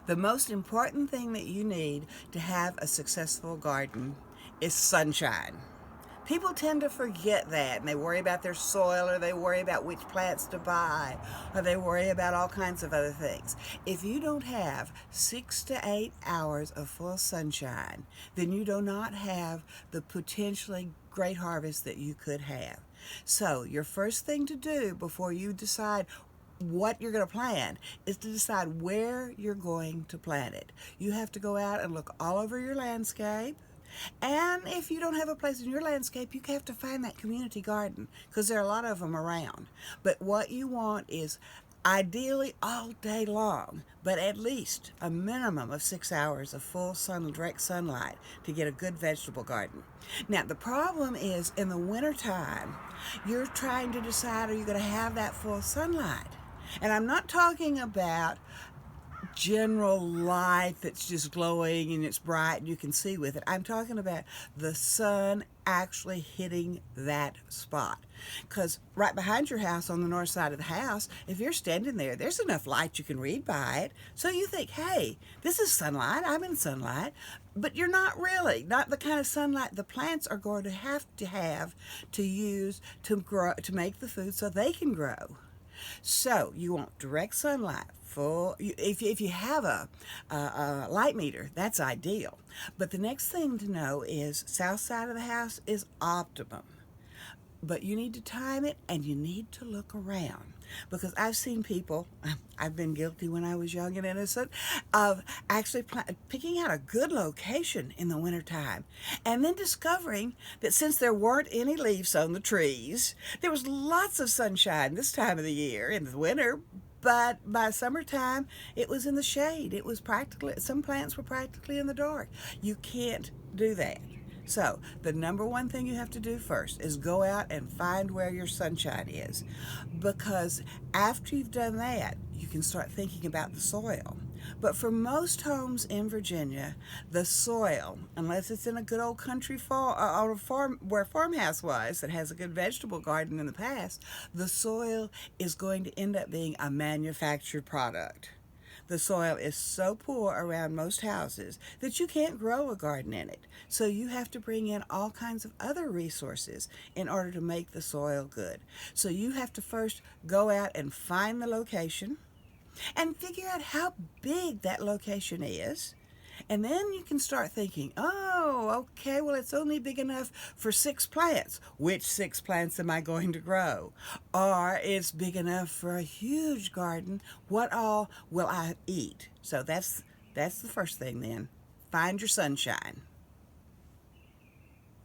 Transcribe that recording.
The most important thing that you need to have a successful garden is sunshine. People tend to forget that, and they worry about their soil, or they worry about which plants to buy, or they worry about all kinds of other things. If you don't have 6 to 8 hours of full sunshine, then you do not have the potentially great harvest that you could have. So your first thing to do before you decide what you're going to plant is to decide where you're going to plant it. You have to go out and look all over your landscape. And if you don't have a place in your landscape, you have to find that community garden, because there are a lot of them around. But what you want is ideally all day long, but at least a minimum of 6 hours of full direct sunlight to get a good vegetable garden. Now, the problem is in the wintertime, you're trying to decide, are you going to have that full sunlight? And I'm not talking about general light that's just glowing and it's bright and you can see with it. I'm talking about the sun actually hitting that spot. Because right behind your house on the north side of the house, if you're standing there, there's enough light you can read by it. So you think, hey, this is sunlight, I'm in sunlight. But you're not really, not the kind of sunlight the plants are going to have to use to grow, to make the food so they can grow. So you want direct sunlight, full. If you have a light meter, that's ideal. But the next thing to know is south side of the house is optimum. But you need to time it, and you need to look around, because I've seen people, I've been guilty when I was young and innocent, of actually picking out a good location in the wintertime and then discovering that since there weren't any leaves on the trees, there was lots of sunshine this time of the year in the winter. But by summertime, it was in the shade. It was practically, some plants were practically in the dark. You can't do that. So the number one thing you have to do first is go out and find where your sunshine is, because after you've done that, you can start thinking about the soil. But for most homes in Virginia, the soil, unless it's in a good old country farm, or a farm where a farmhouse was that has a good vegetable garden in the past, the soil is going to end up being a manufactured product. The soil is so poor around most houses that you can't grow a garden in it. So you have to bring in all kinds of other resources in order to make the soil good. So you have to first go out and find the location and figure out how big that location is. And then you can start thinking, oh, okay, well, it's only big enough for 6 plants. Which 6 plants am I going to grow? Or it's big enough for a huge garden. What all will I eat? So that's the first thing then. Find your sunshine.